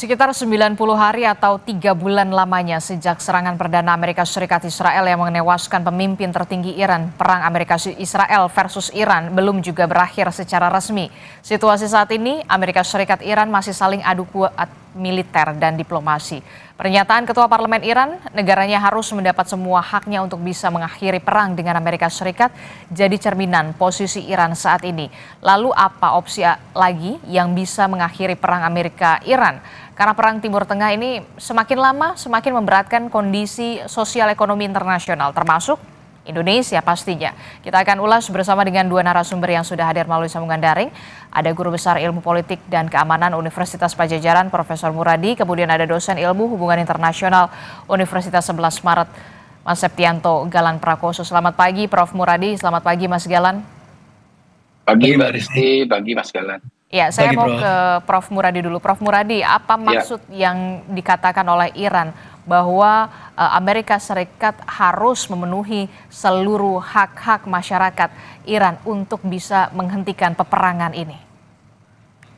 Sekitar 90 hari atau 3 bulan lamanya sejak serangan perdana Amerika Serikat Israel yang menewaskan pemimpin tertinggi Iran, perang Amerika Israel versus Iran belum juga berakhir secara resmi. Situasi saat ini, Amerika Serikat Iran masih saling adu kuat militer dan diplomasi. Pernyataan Ketua Parlemen Iran, negaranya harus mendapat semua haknya untuk bisa mengakhiri perang dengan Amerika Serikat, jadi cerminan posisi Iran saat ini. Lalu apa opsi lagi yang bisa mengakhiri perang Amerika-Iran? Karena perang Timur Tengah ini semakin lama semakin memberatkan kondisi sosial ekonomi internasional, termasuk Indonesia pastinya. Kita akan ulas bersama dengan dua narasumber yang sudah hadir melalui sambungan daring. Ada Guru Besar Ilmu Politik dan Keamanan Universitas Padjadjaran, Profesor Muradi. Kemudian ada dosen Ilmu Hubungan Internasional Universitas 11 Maret, Mas Septianto Galan Prakoso. Selamat pagi Prof. Muradi, selamat pagi Mas Galan. Pagi Mbak Risti, pagi Mas Galan. Ya, saya mau ke Prof. Muradi dulu. Prof. Muradi, apa maksud yang dikatakan oleh Iran bahwa Amerika Serikat harus memenuhi seluruh hak-hak masyarakat Iran untuk bisa menghentikan peperangan ini?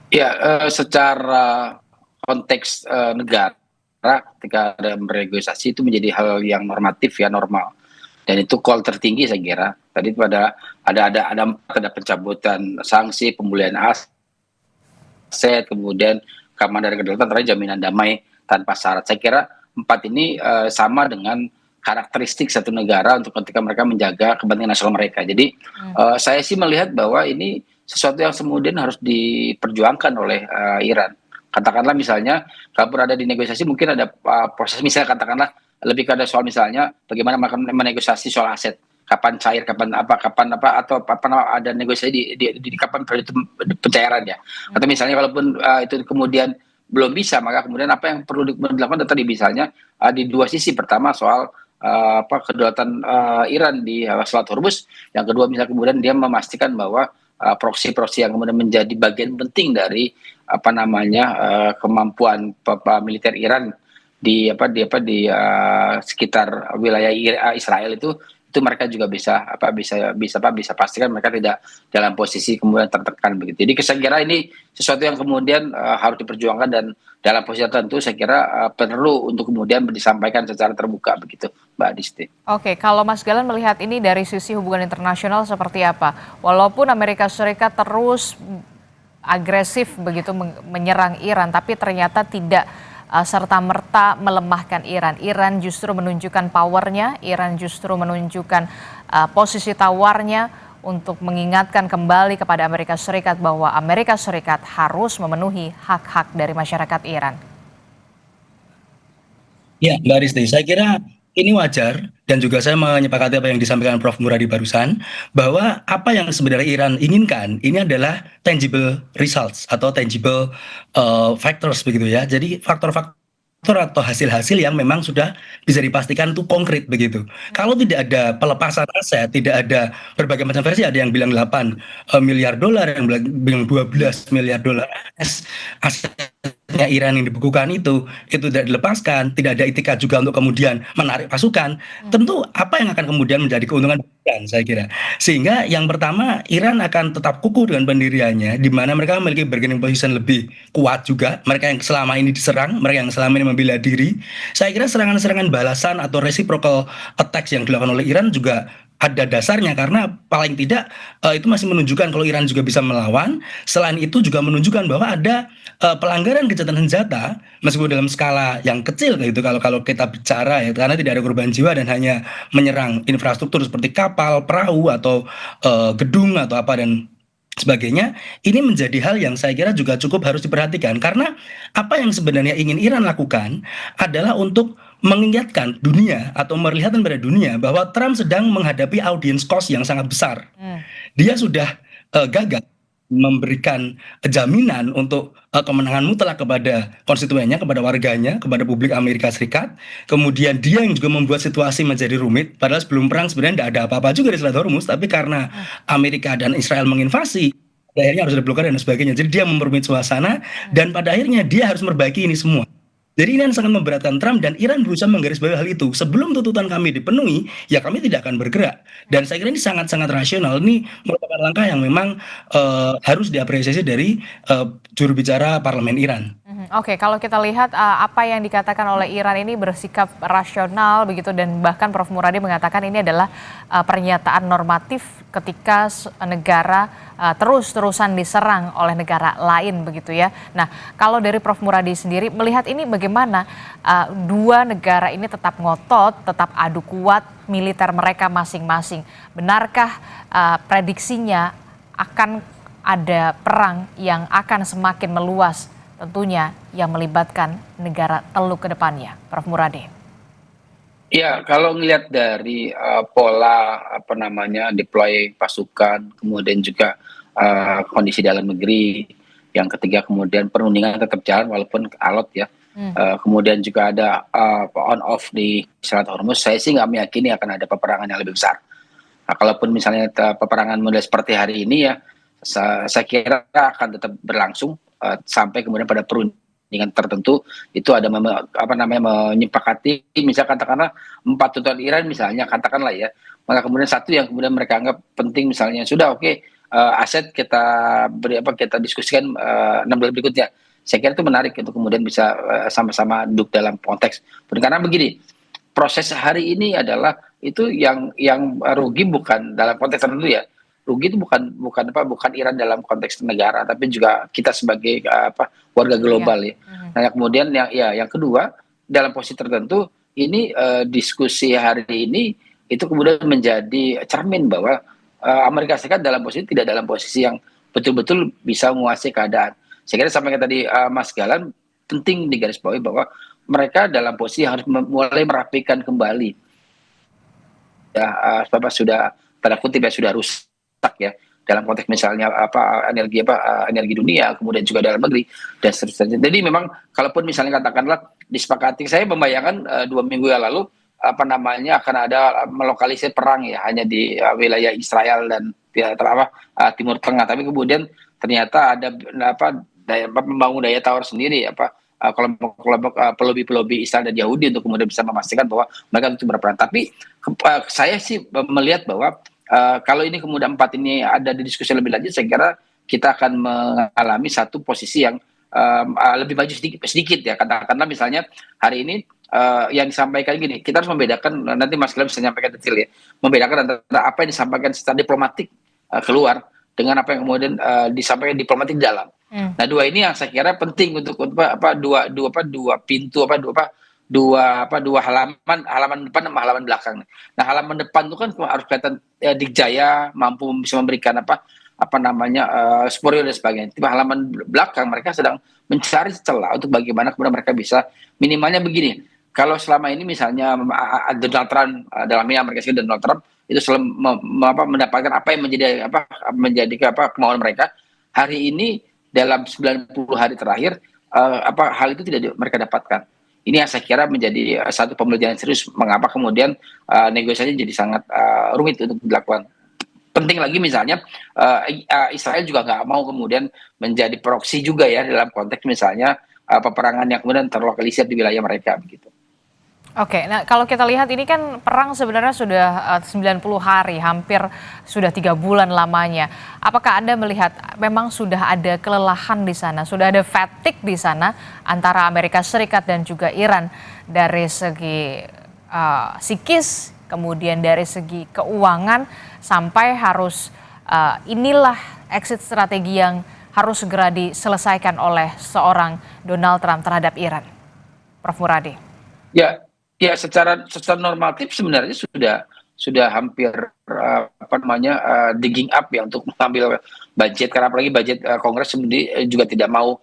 Ya, secara konteks negara, ketika ada bernegosiasi itu menjadi hal yang normatif ya, normal. Dan itu call tertinggi saya kira. Tadi ada pencabutan sanksi, pemulihan aset, kemudian keamanan dan kedaulatan terakhir jaminan damai tanpa syarat. Saya kira 4 ini sama dengan karakteristik satu negara untuk ketika mereka menjaga kepentingan nasional mereka. Jadi saya sih melihat bahwa ini sesuatu yang kemudian harus diperjuangkan oleh Iran. Katakanlah misalnya kalau berada di negosiasi mungkin ada proses, misalnya katakanlah lebih ke ada soal misalnya bagaimana mereka menegosiasi soal aset. Kapan cair, kapan apa, atau ada negosiasi di kapan pencairan ya. Atau misalnya kalaupun itu kemudian belum bisa, maka kemudian apa yang perlu dilakukan tadi misalnya di dua sisi. Pertama soal kedaulatan Iran di Selat Hormuz. Yang kedua misalnya kemudian dia memastikan bahwa proksi-proksi yang kemudian menjadi bagian penting dari kemampuan militer Iran di sekitar wilayah Israel itu mereka juga bisa pastikan mereka tidak dalam posisi kemudian tertekan begitu. Jadi saya kira ini sesuatu yang kemudian harus diperjuangkan, dan dalam posisi tertentu saya kira perlu untuk kemudian disampaikan secara terbuka begitu, Mbak Disti. Oke, kalau Mas Galan melihat ini dari sisi hubungan internasional seperti apa? Walaupun Amerika Serikat terus agresif begitu menyerang Iran, tapi ternyata tidak serta-merta melemahkan Iran. Iran justru menunjukkan powernya, Iran justru menunjukkan posisi tawarnya untuk mengingatkan kembali kepada Amerika Serikat bahwa Amerika Serikat harus memenuhi hak-hak dari masyarakat Iran. Ya, Mbak Risti, saya kira ini wajar, dan juga saya menyepakati apa yang disampaikan Prof. Muradi barusan, bahwa apa yang sebenarnya Iran inginkan ini adalah tangible results atau tangible factors begitu ya. Jadi faktor-faktor atau hasil-hasil yang memang sudah bisa dipastikan itu konkret begitu. Kalau tidak ada pelepasan aset, tidak ada berbagai macam versi, ada yang bilang 8 miliar dolar, yang bilang 12 miliar dolar asetnya Iran yang dibekukan itu tidak dilepaskan, tidak ada itikat juga untuk kemudian menarik pasukan, tentu apa yang akan kemudian menjadi keuntungan Iran, saya kira. Sehingga yang pertama, Iran akan tetap kukuh dengan pendiriannya, di mana mereka memiliki bargaining position lebih kuat juga. Mereka yang selama ini diserang, mereka yang selama ini membela diri. Saya kira serangan-serangan balasan atau reciprocal attacks yang dilakukan oleh Iran juga ada dasarnya, karena paling tidak itu masih menunjukkan kalau Iran juga bisa melawan. Selain itu juga menunjukkan bahwa ada pelanggaran kejahatan senjata meskipun dalam skala yang kecil gitu kalau kita bicara ya, karena tidak ada korban jiwa dan hanya menyerang infrastruktur seperti kapal, perahu atau gedung atau apa dan sebagainya. Ini menjadi hal yang saya kira juga cukup harus diperhatikan, karena apa yang sebenarnya ingin Iran lakukan adalah untuk mengingatkan dunia atau memperlihatkan pada dunia bahwa Trump sedang menghadapi audience cost yang sangat besar. Dia sudah gagal memberikan jaminan untuk kemenangan mutlak kepada konstituennya, kepada warganya, kepada publik Amerika Serikat. Kemudian dia yang juga membuat situasi menjadi rumit, padahal sebelum perang sebenarnya tidak ada apa-apa juga di Selat Hormuz, tapi karena Amerika dan Israel menginvasi, akhirnya harus ada blokade dan sebagainya. Jadi dia memperumit suasana, dan pada akhirnya dia harus memperbaiki ini semua. Jadi ini yang sangat memberatkan Trump, dan Iran berusaha menggarisbawahi hal itu. Sebelum tuntutan kami dipenuhi, ya kami tidak akan bergerak. Dan saya kira ini sangat-sangat rasional. Ini merupakan langkah yang memang harus diapresiasi dari juru bicara Parlemen Iran. Oke, kalau kita lihat apa yang dikatakan oleh Iran ini bersikap rasional begitu dan bahkan Prof. Muradi mengatakan ini adalah pernyataan normatif ketika negara terus-terusan diserang oleh negara lain begitu ya. Nah, kalau dari Prof. Muradi sendiri melihat ini bagaimana dua negara ini tetap ngotot, tetap adu kuat militer mereka masing-masing. Benarkah prediksinya akan ada perang yang akan semakin meluas? Tentunya yang melibatkan negara Teluk ke depannya, Prof. Muradi. Ya, kalau ngelihat dari pola deploy pasukan, kemudian juga kondisi dalam negeri, yang ketiga kemudian perundingan tetap jalan walaupun alot ya. Kemudian juga ada on off di Selat Hormuz, saya sih nggak meyakini akan ada peperangan yang lebih besar. Nah, kalaupun misalnya peperangan model seperti hari ini ya, saya kira akan tetap berlangsung sampai kemudian pada perundingan tertentu itu ada menyepakati, misalnya katakanlah 4 tuntutan Iran misalnya, katakanlah ya, maka kemudian satu yang kemudian mereka anggap penting misalnya sudah oke, aset kita kita diskusikan 6 bulan berikutnya. Saya kira itu menarik untuk kemudian bisa sama-sama duduk dalam konteks. Karena begini, proses hari ini adalah itu yang rugi bukan dalam konteks tertentu ya. Rugi itu bukan Iran dalam konteks negara, tapi juga kita sebagai warga global ya. Nah, kemudian yang kedua, dalam posisi tertentu ini diskusi hari ini itu kemudian menjadi cermin bahwa Amerika Serikat dalam posisi tidak dalam posisi yang betul-betul bisa menguasai keadaan. Saya kira sampai tadi Mas Galan penting digarisbawahi bahwa mereka dalam posisi yang harus mulai merapikan kembali ya, sudah tanda kutip ya sudah rusak ya dalam konteks misalnya energi dunia, kemudian juga dalam negeri dan seterusnya. Jadi memang kalaupun misalnya katakanlah disepakati, saya membayangkan 2 minggu yang lalu akan ada melokalisir perang ya hanya di wilayah Israel dan Timur Tengah, tapi kemudian ternyata ada membangun daya tawar sendiri kelompok pelobi Israel dan Yahudi untuk kemudian bisa memastikan bahwa mereka itu berperan. Tapi saya sih melihat bahwa kalau ini kemudian 4 ini ada di diskusi lebih lanjut, saya kira kita akan mengalami satu posisi yang lebih maju sedikit ya. Katakanlah misalnya hari ini yang disampaikan gini, kita harus membedakan, nanti Mas Glam bisa menyampaikan detail ya, membedakan antara apa yang disampaikan secara diplomatik keluar dengan apa yang kemudian disampaikan diplomatik dalam. Nah, dua ini yang saya kira penting untuk dua pintu dua halaman depan sama halaman belakang. Nah, halaman depan itu kan harus kelihatan dikjaya, mampu bisa memberikan spoiler dan sebagainya. Tiba halaman belakang mereka sedang mencari celah untuk bagaimana kemudian mereka bisa minimalnya begini. Kalau selama ini misalnya Donald Trump dalam ini Amerika Serikat, Donald Trump itu selalu mendapatkan apa yang menjadi kemauan mereka. Hari ini dalam 90 hari terakhir hal itu tidak mereka dapatkan. Ini yang saya kira menjadi satu pembelajaran serius mengapa kemudian negosiasi jadi sangat rumit untuk dilakukan. Penting lagi misalnya Israel juga nggak mau kemudian menjadi proksi juga ya dalam konteks misalnya peperangan yang kemudian terlokalisir di wilayah mereka begitu. Oke, nah kalau kita lihat ini kan perang sebenarnya sudah 90 hari, hampir sudah 3 bulan lamanya. Apakah Anda melihat memang sudah ada kelelahan di sana, sudah ada fatigue di sana antara Amerika Serikat dan juga Iran dari segi psikis, kemudian dari segi keuangan, sampai harus inilah exit strategi yang harus segera diselesaikan oleh seorang Donald Trump terhadap Iran. Prof. Muradi. Ya, secara normatif sebenarnya sudah hampir digging up ya untuk mengambil budget, karena apalagi budget Kongres sendiri juga tidak mau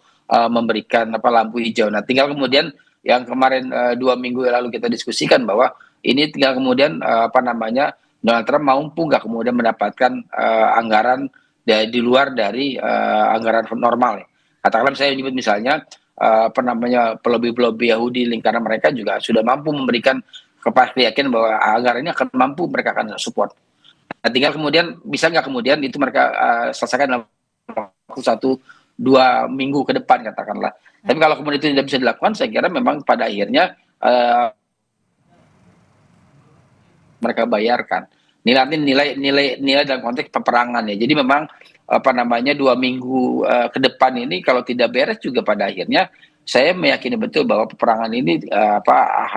memberikan lampu hijau. Nah, tinggal kemudian yang kemarin 2 minggu lalu kita diskusikan bahwa ini tinggal kemudian Donald Trump mampu nggak kemudian mendapatkan anggaran di luar dari anggaran normal ya. Katakanlah saya menyebut misalnya pelobi-pelobi Yahudi lingkaran mereka juga sudah mampu memberikan keyakinan bahwa anggaran ini akan mampu mereka akan support. Nah, tinggal kemudian bisa nggak kemudian itu mereka selesaikan dalam waktu 1-2 minggu ke depan katakanlah. Tapi kalau kemudian itu tidak bisa dilakukan, saya kira memang pada akhirnya mereka bayarkan nilai dalam konteks peperangan ya. Jadi memang 2 minggu ke depan ini kalau tidak beres juga pada akhirnya saya meyakini betul bahwa peperangan ini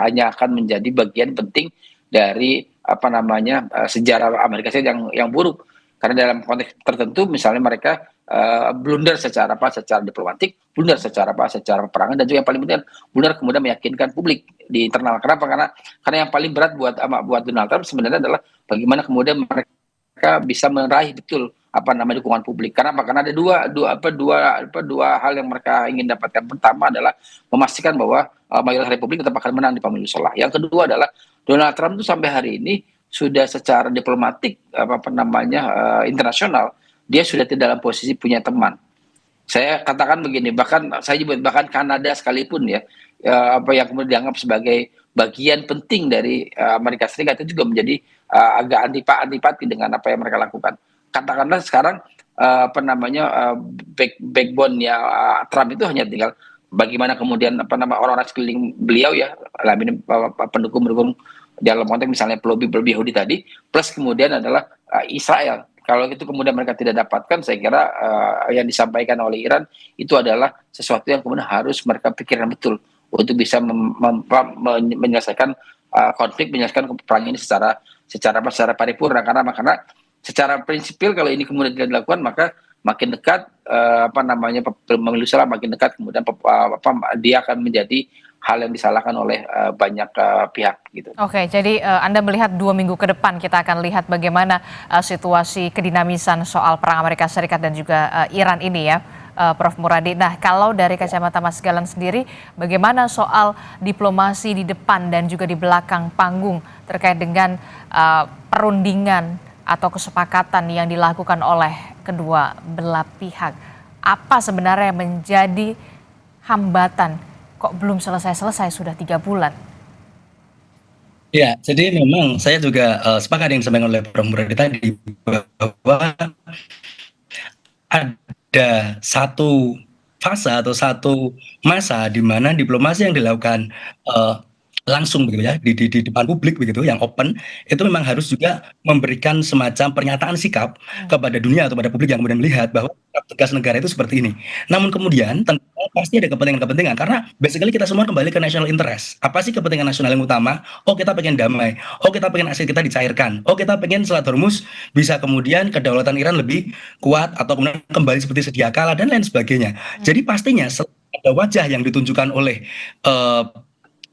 hanya akan menjadi bagian penting dari sejarah Amerika Serikat yang buruk. Karena dalam konteks tertentu misalnya mereka blunder secara diplomatik, blunder secara peperangan, dan juga yang paling penting blunder kemudian meyakinkan publik di internal. Kenapa? Karena yang paling berat buat Donald Trump sebenarnya adalah bagaimana kemudian mereka bisa meraih betul dukungan publik. Karena ada dua hal yang mereka ingin dapatkan. Pertama adalah memastikan bahwa mayoritas Republik tetap akan menang di pemilu selah. Yang kedua adalah Donald Trump itu sampai hari ini sudah secara diplomatik internasional dia sudah tidak dalam posisi punya teman. Saya katakan begini, bahkan Kanada sekalipun ya, yang kemudian dianggap sebagai bagian penting dari Amerika Serikat itu juga menjadi agak antipati dengan apa yang mereka lakukan. Katakanlah sekarang backbone ya Trump itu hanya tinggal bagaimana kemudian orang-orang sekeliling beliau ya, pendukung dalam konteks misalnya lobby Yahudi tadi, plus kemudian adalah Israel. Kalau itu kemudian mereka tidak dapatkan, saya kira yang disampaikan oleh Iran itu adalah sesuatu yang kemudian harus mereka pikirkan betul untuk bisa menyelesaikan konflik, menyelesaikan perang ini secara paripurna. Karena secara prinsipil kalau ini kemudian tidak dilakukan, maka makin dekat pemilu selah, makin dekat kemudian dia akan menjadi hal yang disalahkan oleh banyak pihak gitu. Oke, jadi Anda melihat 2 minggu ke depan kita akan lihat bagaimana situasi kedinamisan soal perang Amerika Serikat dan juga Iran ini ya, Prof. Muradi. Nah, kalau dari kacamata Mas Galan sendiri, bagaimana soal diplomasi di depan dan juga di belakang panggung terkait dengan perundingan atau kesepakatan yang dilakukan oleh kedua belah pihak? Apa sebenarnya yang menjadi hambatan? Kok belum selesai sudah 3 bulan? Ya, jadi memang saya juga sepakat yang disampaikan oleh Prof. Muradi tadi, bahwa ada satu fase atau satu masa di mana diplomasi yang dilakukan langsung begitu ya di depan publik begitu, yang open, itu memang harus juga memberikan semacam pernyataan sikap kepada dunia atau pada publik yang kemudian melihat bahwa tegas negara itu seperti ini. Namun kemudian tentunya pasti ada kepentingan-kepentingan, karena basically kita semua kembali ke national interest. Apa sih kepentingan nasional yang utama? Oh, kita pengen damai. Oh, kita pengen aset kita dicairkan. Oh, kita pengen Selat Hormuz bisa kemudian kedaulatan Iran lebih kuat atau kemudian kembali seperti sedia kala dan lain sebagainya. Jadi pastinya ada wajah yang ditunjukkan oleh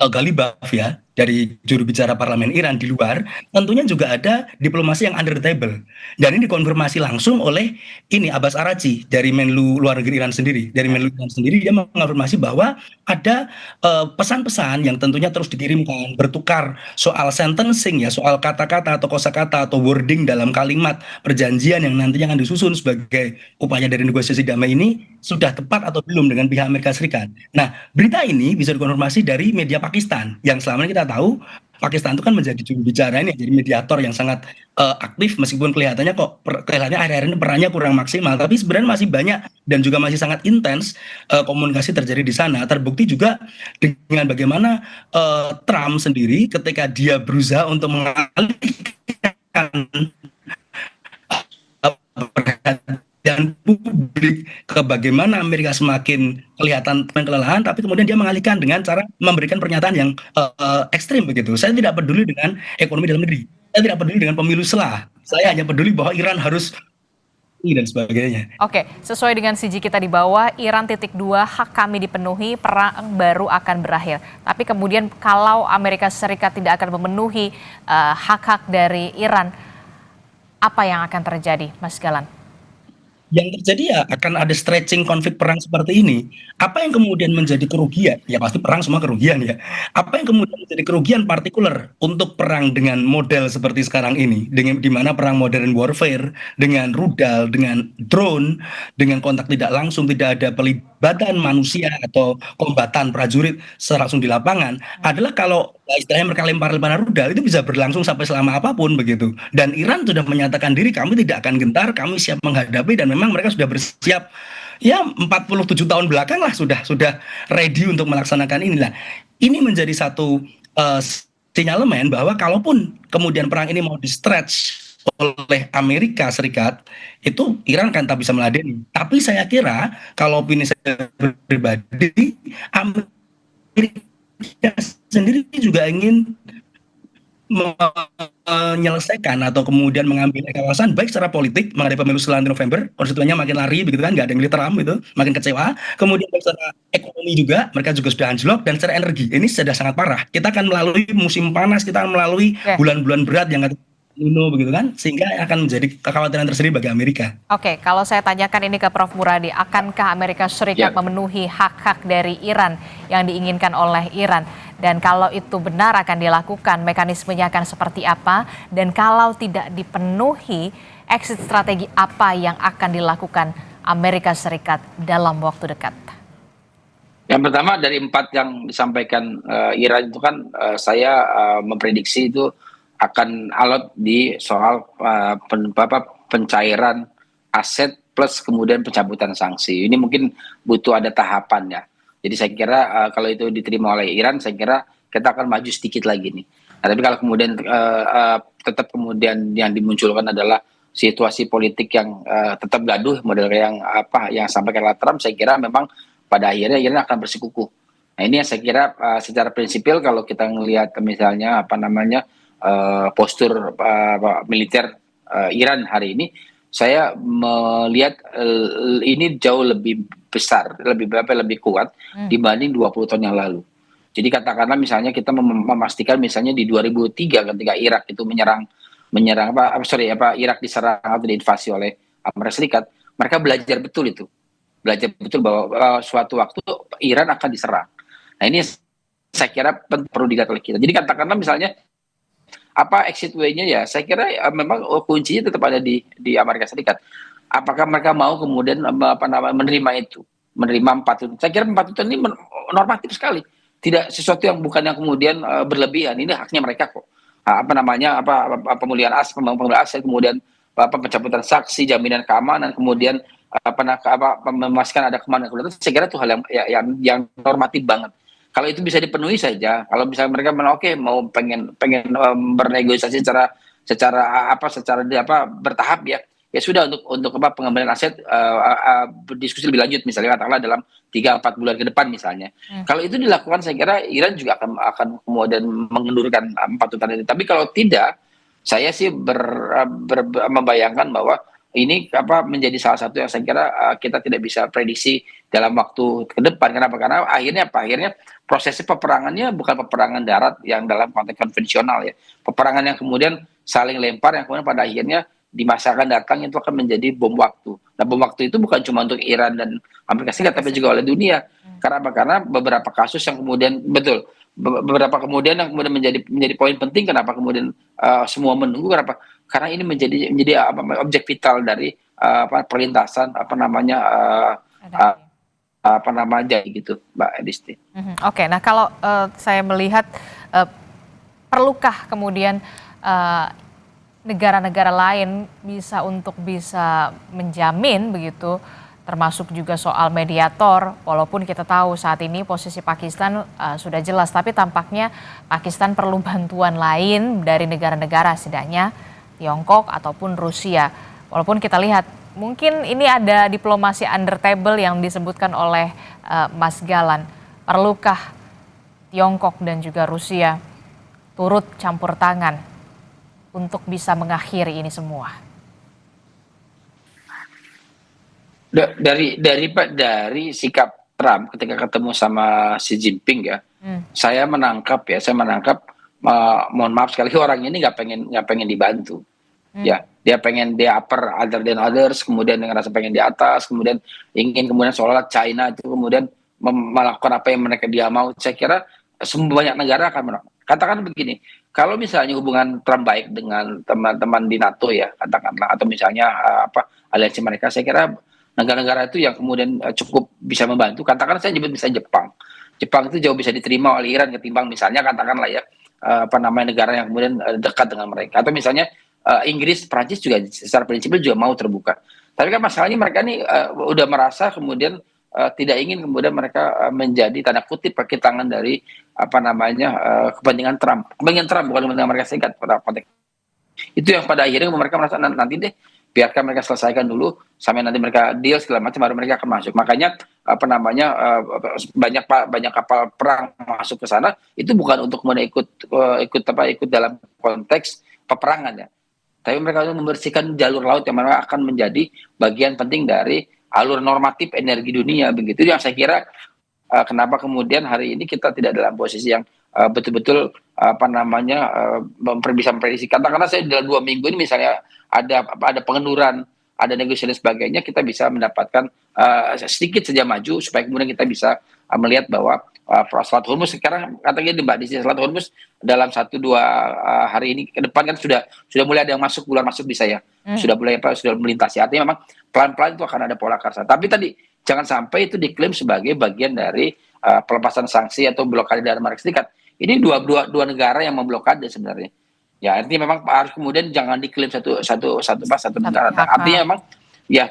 Ghalibaf ya, dari juru bicara parlemen Iran di luar, tentunya juga ada diplomasi yang under the table. Dan ini dikonfirmasi langsung oleh Abbas Araghchi dari Menlu Luar Negeri Iran sendiri. Dari Menlu Iran sendiri dia mengonfirmasi bahwa ada pesan-pesan yang tentunya terus dikirimkan, bertukar soal sentencing ya, soal kata-kata atau kosakata atau wording dalam kalimat perjanjian yang nantinya akan disusun sebagai upaya dari negosiasi damai ini sudah tepat atau belum dengan pihak Amerika Serikat. Nah, berita ini bisa dikonfirmasi dari media Pakistan yang selama ini kita tahu Pakistan itu kan menjadi juru bicara ini, jadi mediator yang sangat aktif, meskipun kelihatannya akhir-akhir ini perannya kurang maksimal, tapi sebenarnya masih banyak dan juga masih sangat intens komunikasi terjadi di sana. Terbukti juga dengan bagaimana Trump sendiri ketika dia berusaha untuk mengalihkan dan publik ke bagaimana Amerika semakin kelihatan kelelahan, tapi kemudian dia mengalihkan dengan cara memberikan pernyataan yang ekstrim begitu. Saya tidak peduli dengan ekonomi dalam negeri, saya tidak peduli dengan pemilu selah, saya hanya peduli bahwa Iran harus dan sebagainya. Oke, sesuai dengan CG kita di bawah, Iran .2 hak kami dipenuhi, perang baru akan berakhir. Tapi kemudian kalau Amerika Serikat tidak akan memenuhi hak-hak dari Iran, apa yang akan terjadi, Mas Galan? Yang terjadi ya akan ada stretching konflik perang seperti ini. Apa yang kemudian menjadi kerugian? Ya pasti perang semua kerugian ya. Apa yang kemudian menjadi kerugian partikular untuk perang dengan model seperti sekarang ini, dengan di mana perang modern warfare dengan rudal, dengan drone, dengan kontak tidak langsung, tidak ada pelibatan manusia atau kombatan prajurit secara langsung di lapangan, adalah kalau istilahnya mereka lempar-lemparan rudal itu bisa berlangsung sampai selama apapun begitu. Dan Iran sudah menyatakan diri, kami tidak akan gentar, kami siap menghadapi, dan memang mereka sudah bersiap ya 47 tahun belakang lah sudah ready untuk melaksanakan inilah. Ini menjadi satu sinyalemen bahwa kalaupun kemudian perang ini mau di stretch oleh Amerika Serikat, itu Iran kan tak bisa meladeni. Tapi saya kira kalau opini saya pribadi, Amerika sendiri juga ingin menyelesaikan atau kemudian mengambil kawasan baik secara politik menghadapi pemilu setelah November, konstituennya makin lari begitu kan, nggak ada yang milih Trump itu, makin kecewa. Kemudian baik secara ekonomi juga, mereka juga sudah anjlok, dan secara energi ini sudah sangat parah. Kita akan melalui musim panas, kita akan melalui Oke. bulan-bulan berat yang Nuno begitu kan, sehingga akan menjadi kekhawatiran tersendiri bagi Amerika. Oke, kalau saya tanyakan ini ke Prof. Muradi, akankah Amerika Serikat Ya. memenuhi hak-hak dari Iran yang diinginkan oleh Iran? Dan kalau itu benar akan dilakukan, mekanismenya akan seperti apa? Dan kalau tidak dipenuhi, exit strategi apa yang akan dilakukan Amerika Serikat dalam waktu dekat? Yang pertama dari 4 yang disampaikan Iran itu kan saya memprediksi itu akan alot di soal pencairan aset plus kemudian pencabutan sanksi. Ini mungkin butuh ada tahapannya. Jadi saya kira kalau itu diterima oleh Iran, saya kira kita akan maju sedikit lagi nih. Nah, tapi kalau kemudian tetap kemudian yang dimunculkan adalah situasi politik yang tetap gaduh, model yang sampaikan oleh Trump, saya kira memang pada akhirnya Iran akan bersikukuh. Nah ini yang saya kira secara prinsipil kalau kita melihat misalnya postur militer Iran hari ini, saya melihat ini jauh lebih besar, lebih kuat dibanding 20 tahun yang lalu. Jadi katakanlah misalnya kita memastikan misalnya di 2003 ketika Irak itu Irak diserang atau diinvasi oleh Amerika Serikat, mereka belajar betul bahwa suatu waktu Iran akan diserang. Nah ini saya kira perlu dilihat oleh kita. Jadi katakanlah misalnya apa exit way-nya ya, saya kira memang kuncinya tetap ada di Amerika Serikat. Apakah mereka mau kemudian menerima itu, menerima 4 tuntutan? Saya kira 4 tuntutan ini normatif sekali, tidak sesuatu yang bukan yang kemudian berlebihan. Ini haknya mereka kok. Pemulihan aset, kemudian pencabutan saksi, jaminan keamanan, kemudian memastikan ada keamanan. Saya kira itu hal yang normatif banget. Kalau itu bisa dipenuhi saja, kalau misalnya mereka mau pengen bernegosiasi secara bertahap ya sudah untuk pengembalian aset berdiskusi lebih lanjut misalnya katakanlah dalam 3-4 bulan ke depan misalnya. Kalau itu dilakukan saya kira Iran juga akan kemudian mengendurkan 4 tuntutan itu. Tapi kalau tidak, saya sih membayangkan bahwa ini menjadi salah satu yang saya kira kita tidak bisa prediksi dalam waktu ke depan. Kenapa? Karena akhirnya prosesnya peperangannya bukan peperangan darat yang dalam konteks konvensional ya. Peperangan yang kemudian saling lempar yang kemudian pada akhirnya di masa akan datang itu akan menjadi bom waktu. Nah, bom waktu itu bukan cuma untuk Iran dan Amerika Serikat tapi juga oleh dunia. Karena beberapa kasus yang kemudian beberapa kemudian yang kemudian menjadi poin penting kenapa kemudian semua menunggu karena ini menjadi objek vital dari perlintasan gitu Mbak Edisti. Oke, nah kalau saya melihat perlukah kemudian negara-negara lain bisa menjamin begitu, termasuk juga soal mediator, walaupun kita tahu saat ini posisi Pakistan sudah jelas, tapi tampaknya Pakistan perlu bantuan lain dari negara-negara, setidaknya Tiongkok ataupun Rusia. Walaupun kita lihat mungkin ini ada diplomasi under table yang disebutkan oleh Mas Galan. Perlukah Tiongkok dan juga Rusia turut campur tangan untuk bisa mengakhiri ini semua? Dari sikap Trump ketika ketemu sama Xi Jinping ya, saya menangkap mohon maaf sekali orang ini nggak pengen dibantu. Ya, dia pengen dia upper other than others, kemudian dengan rasa pengen di atas, kemudian ingin kemudian seolah China itu kemudian melakukan apa yang dia mau. Saya kira banyak negara akan menolak. Katakan begini, kalau misalnya hubungan Trump baik dengan teman-teman di NATO ya, katakanlah, atau misalnya aliansi mereka, saya kira negara-negara itu yang kemudian cukup bisa membantu. Katakan saya nyebut misalnya Jepang. Jepang itu jauh bisa diterima oleh Iran ketimbang misalnya katakanlah ya negara yang kemudian dekat dengan mereka. Atau misalnya Inggris, Prancis juga secara prinsipil juga mau terbuka. Tapi kan masalahnya mereka ini udah merasa kemudian tidak ingin kemudian mereka menjadi tanda kutip kaki tangan dari kepentingan Trump. Kepentingan Trump bukan kepentingan Amerika Serikat pada konteks. Itu yang pada akhirnya mereka merasa nanti deh biarkan mereka selesaikan dulu sampai nanti mereka deal segala macam baru mereka akan masuk. Makanya banyak kapal perang masuk ke sana itu bukan untuk kemudian ikut dalam konteks peperangan ya. Tapi mereka harus membersihkan jalur laut yang mana akan menjadi bagian penting dari alur normatif energi dunia begitu. Yang saya kira kenapa kemudian hari ini kita tidak dalam posisi yang betul-betul bisa memprediksi. Katakanlah saya dalam 2 minggu ini misalnya ada pengenduran, ada negosiasi dan sebagainya, kita bisa mendapatkan sedikit saja maju supaya kemudian kita bisa melihat bahwa Selat Hormuz sekarang katanya Mbak di Selat Hormuz dalam 1-2 hari ini ke depan kan sudah mulai ada yang keluar masuk bisa ya, sudah mulai sudah melintasi. Artinya memang pelan-pelan itu akan ada pola karsa. Tapi tadi jangan sampai itu diklaim sebagai bagian dari pelepasan sanksi atau blokade dari Amerika Serikat. Ini dua negara yang memblokade sebenarnya. Ya, artinya memang harus kemudian jangan diklaim satu negara. Artinya memang ya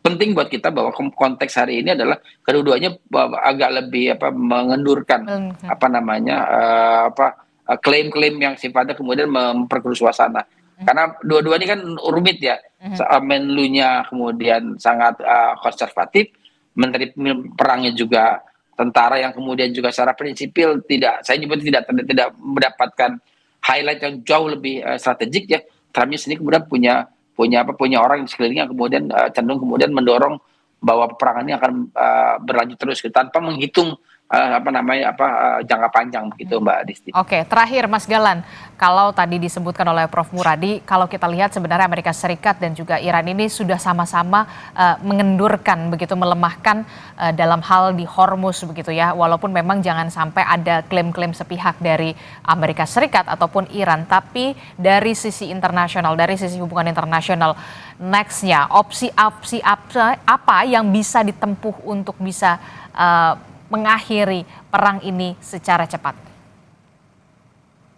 penting buat kita bahwa konteks hari ini adalah kedua-duanya agak lebih mengendurkan klaim-klaim yang sifatnya kemudian memperkeruh suasana. Karena dua-dua ini kan rumit ya. Menlunya kemudian sangat konservatif, menteri perangnya juga tentara yang kemudian juga secara prinsipil tidak mendapatkan highlight yang jauh lebih strategik ya. Trumpnya sendiri kemudian punya orang di sekelilingnya kemudian cenderung kemudian mendorong bahwa peperangan ini akan berlanjut terus tanpa menghitung jangka panjang begitu Mbak Disti. Oke, terakhir Mas Galan, kalau tadi disebutkan oleh Prof Muradi, kalau kita lihat sebenarnya Amerika Serikat dan juga Iran ini sudah sama-sama mengendurkan begitu, melemahkan dalam hal di Hormuz begitu ya, walaupun memang jangan sampai ada klaim-klaim sepihak dari Amerika Serikat ataupun Iran, tapi dari sisi internasional, dari sisi hubungan internasional, nextnya opsi apa yang bisa ditempuh untuk bisa mengakhiri perang ini secara cepat?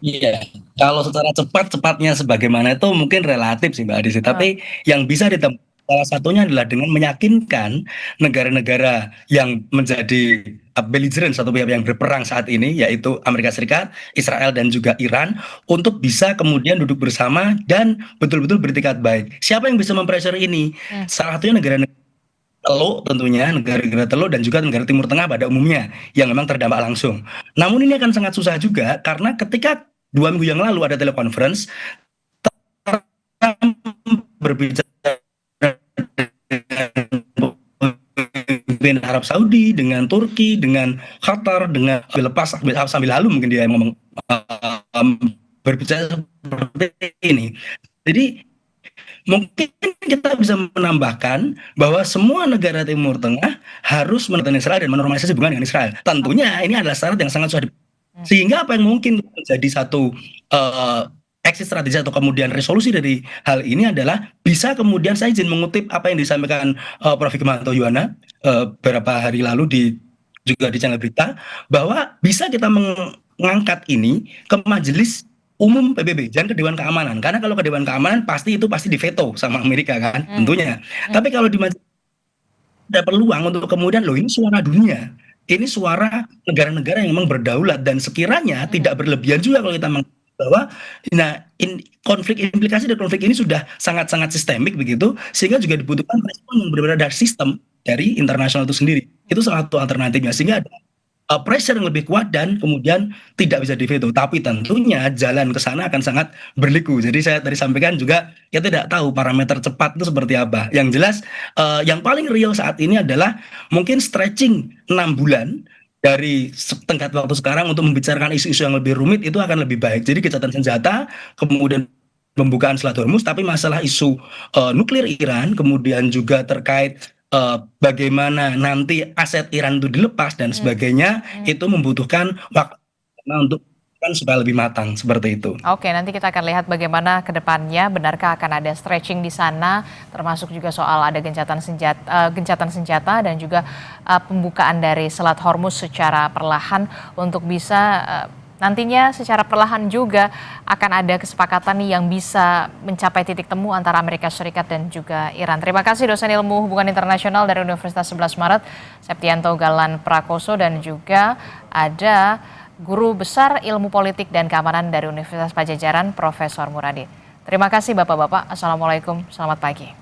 Iya, kalau secara cepatnya sebagaimana itu mungkin relatif sih Mbak Adisi. Tapi yang bisa ditempuh salah satunya adalah dengan meyakinkan negara-negara yang menjadi belligerent satu pihak yang berperang saat ini, yaitu Amerika Serikat, Israel dan juga Iran, untuk bisa kemudian duduk bersama dan betul-betul bertikad baik. Siapa yang bisa mempressure ini? Salah satunya negara-negara Teluk tentunya, negara-negara Teluk dan juga negara Timur Tengah pada umumnya yang memang terdampak langsung. Namun ini akan sangat susah juga karena ketika 2 minggu yang lalu ada telekonferensi berbicara dengan Arab Saudi, dengan Turki, dengan Qatar, dengan sambil lalu mungkin dia ngomong berbicara seperti ini. Jadi mungkin kita bisa menambahkan bahwa semua negara Timur Tengah harus menekan Israel dan menormalisasi hubungan dengan Israel. Tentunya ini adalah syarat yang sangat susah. Sehingga apa yang mungkin menjadi satu exit strategi atau kemudian resolusi dari hal ini adalah bisa kemudian saya izin mengutip apa yang disampaikan Prof. Hikmahanto Yohana beberapa hari lalu juga di channel berita, bahwa bisa kita mengangkat ini ke majelis umum PBB, jangan ke Dewan Keamanan. Karena kalau ke Dewan Keamanan pasti diveto sama Amerika kan, tentunya. Tapi kalau di majelis ada peluang untuk kemudian ini suara dunia. Ini suara negara-negara yang memang berdaulat dan sekiranya tidak berlebihan juga kalau kita bahwa implikasi dari konflik ini sudah sangat-sangat sistemik begitu, sehingga juga dibutuhkan respon yang berbeda dari sistem dari internasional itu sendiri. Itu salah satu alternatifnya, sehingga ada pressure yang lebih kuat dan kemudian tidak bisa diveto. Tapi tentunya jalan ke sana akan sangat berliku. Jadi saya tadi sampaikan juga kita tidak tahu parameter cepat itu seperti apa. Yang jelas yang paling real saat ini adalah mungkin stretching 6 bulan dari tenggat waktu sekarang untuk membicarakan isu-isu yang lebih rumit itu akan lebih baik. Jadi gencatan senjata, kemudian pembukaan Selat Hormuz, tapi masalah isu nuklir Iran, kemudian juga terkait bagaimana nanti aset Iran itu dilepas dan sebagainya, itu membutuhkan waktu untuk supaya lebih matang seperti itu. Oke, nanti kita akan lihat bagaimana ke depannya, benarkah akan ada stretching di sana, termasuk juga soal ada gencatan senjata dan juga pembukaan dari Selat Hormuz secara perlahan untuk bisa nantinya secara perlahan juga akan ada kesepakatan yang bisa mencapai titik temu antara Amerika Serikat dan juga Iran. Terima kasih dosen ilmu hubungan internasional dari Universitas 11 Maret, Septianto Galan Prakoso, dan juga ada Guru Besar Ilmu Politik dan Keamanan dari Universitas Padjadjaran, Profesor Muradi. Terima kasih Bapak-Bapak. Assalamualaikum, selamat pagi.